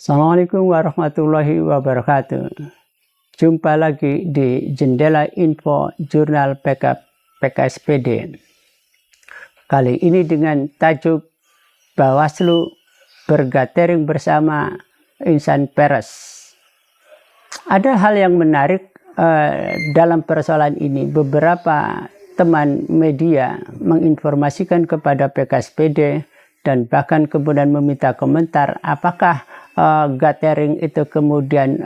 Assalamualaikum warahmatullahi wabarakatuh. Jumpa lagi di Jendela Info Jurnal PKSPD. Kali ini dengan tajuk Bawaslu bergathering bersama insan pers. Ada hal yang menarik dalam persoalan ini. Beberapa teman media menginformasikan kepada PKSPD dan bahkan kemudian meminta komentar apakah gathering itu kemudian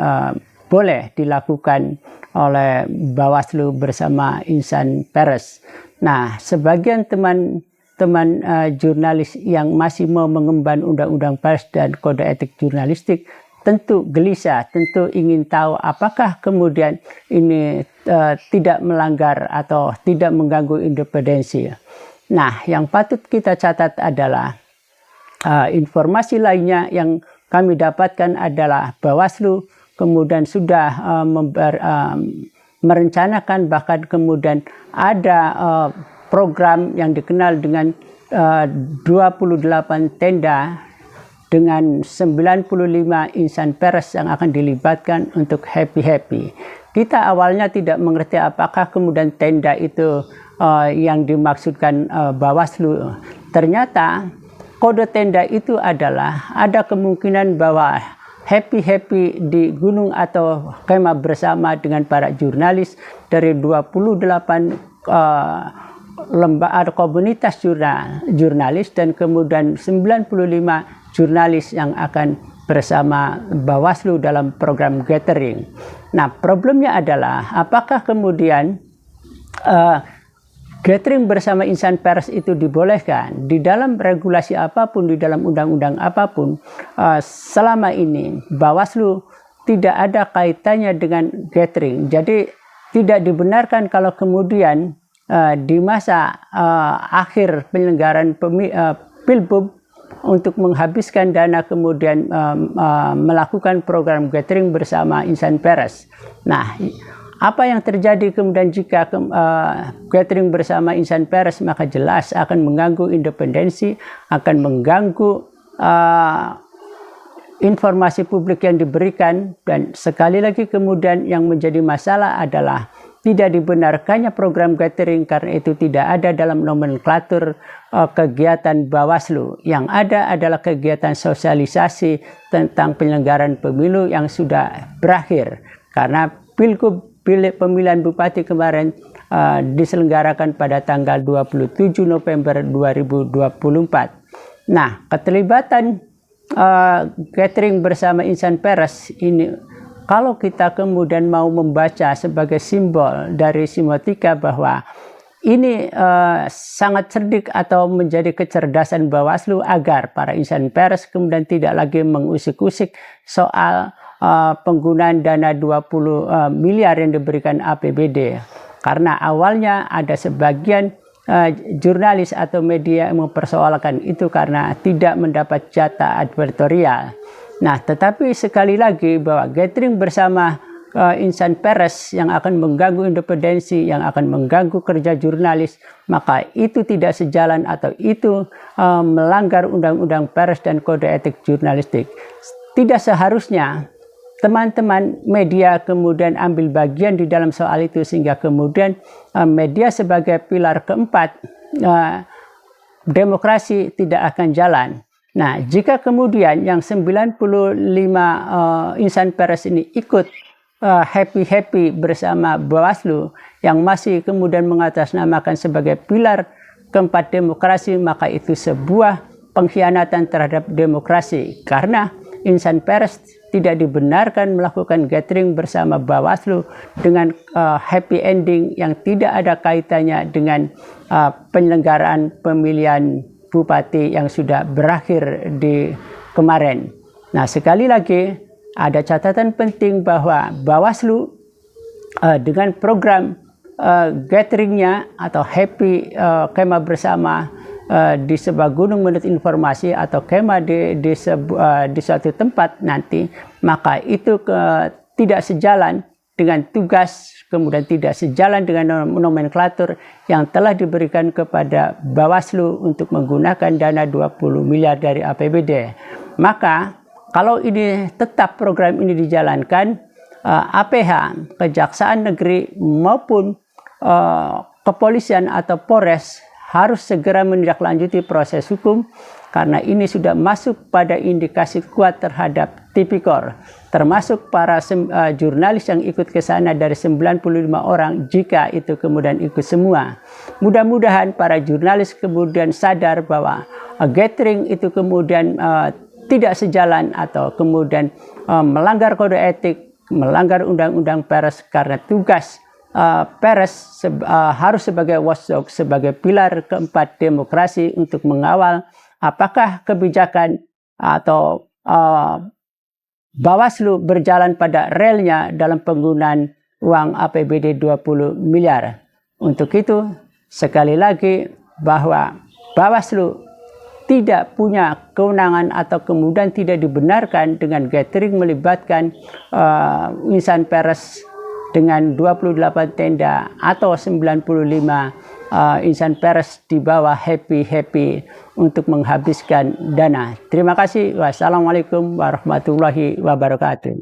boleh dilakukan oleh Bawaslu bersama insan pers. Nah, sebagian teman-teman jurnalis yang masih mau mengemban undang-undang pers dan kode etik jurnalistik tentu gelisah, tentu ingin tahu apakah kemudian ini tidak melanggar atau tidak mengganggu independensi. Nah, yang patut kita catat adalah informasi lainnya yang kami dapatkan adalah Bawaslu kemudian sudah merencanakan, bahkan kemudian ada program yang dikenal dengan 28 tenda dengan 95 insan pers yang akan dilibatkan untuk happy-happy. Kita awalnya tidak mengerti apakah kemudian tenda itu yang dimaksudkan Bawaslu. Ternyata kode tenda itu adalah ada kemungkinan bahwa happy-happy di gunung atau kemah bersama dengan para jurnalis dari 28 lembaga komunitas jurnalis dan kemudian 95 jurnalis yang akan bersama Bawaslu dalam program gathering. Nah, problemnya adalah apakah kemudian gathering bersama insan pers itu dibolehkan di dalam regulasi apapun, di dalam undang-undang apapun. Selama ini Bawaslu tidak ada kaitannya dengan gathering. Jadi tidak dibenarkan kalau kemudian di masa akhir penyelenggaraan Pilbub untuk menghabiskan dana kemudian melakukan program gathering bersama insan pers. Nah, apa yang terjadi kemudian jika gathering bersama insan pers, maka jelas akan mengganggu independensi, akan mengganggu informasi publik yang diberikan. Dan sekali lagi kemudian yang menjadi masalah adalah tidak dibenarkannya program gathering karena itu tidak ada dalam nomenklatur kegiatan Bawaslu. Yang ada adalah kegiatan sosialisasi tentang penyelenggaraan pemilu yang sudah berakhir karena pemilihan bupati kemarin diselenggarakan pada tanggal 27 November 2024. Nah, keterlibatan gathering bersama insan pers ini, kalau kita kemudian mau membaca sebagai simbol dari semiotika bahwa ini sangat cerdik atau menjadi kecerdasan Bawaslu agar para insan pers kemudian tidak lagi mengusik-usik soal penggunaan dana 20 miliar yang diberikan APBD. Karena awalnya ada sebagian jurnalis atau media yang mempersoalkan itu karena tidak mendapat jatah advertorial. Nah, tetapi sekali lagi bahwa gathering bersama insan pers yang akan mengganggu independensi, yang akan mengganggu kerja jurnalis, maka itu tidak sejalan atau itu melanggar undang-undang pers dan kode etik jurnalistik. Tidak seharusnya teman-teman media kemudian ambil bagian di dalam soal itu sehingga kemudian media sebagai pilar keempat demokrasi tidak akan jalan. Nah, jika kemudian yang 95 insan pers ini ikut happy-happy bersama Bawaslu yang masih kemudian mengatasnamakan sebagai pilar keempat demokrasi, maka itu sebuah pengkhianatan terhadap demokrasi karena insan pers tidak dibenarkan melakukan gathering bersama Bawaslu dengan happy ending yang tidak ada kaitannya dengan penyelenggaraan pemilihan bupati yang sudah berakhir di kemarin. Nah, sekali lagi ada catatan penting bahwa Bawaslu dengan program gatheringnya atau happy kemah bersama di sebuah gunung menurut informasi atau kemah di suatu tempat nanti, maka itu tidak sejalan dengan tugas, kemudian tidak sejalan dengan nomenklatur yang telah diberikan kepada Bawaslu untuk menggunakan dana 20 miliar dari APBD. Maka kalau ini tetap program ini dijalankan, APH, Kejaksaan Negeri maupun kepolisian atau Polres harus segera menindaklanjuti proses hukum karena ini sudah masuk pada indikasi kuat terhadap tipikor, termasuk para jurnalis yang ikut ke sana dari 95 orang jika itu kemudian ikut semua. Mudah-mudahan para jurnalis kemudian sadar bahwa gathering itu kemudian tidak sejalan atau kemudian melanggar kode etik, melanggar undang-undang pers karena tugas pers harus sebagai watchdog, sebagai pilar keempat demokrasi untuk mengawal apakah kebijakan atau Bawaslu berjalan pada relnya dalam penggunaan uang APBD 20 miliar. Untuk itu, sekali lagi bahwa Bawaslu tidak punya kewenangan atau kemudian tidak dibenarkan dengan gathering melibatkan insan pers dengan 28 tenda atau 95 insan pers di bawah happy untuk menghabiskan dana. Terima kasih. Wassalamualaikum warahmatullahi wabarakatuh.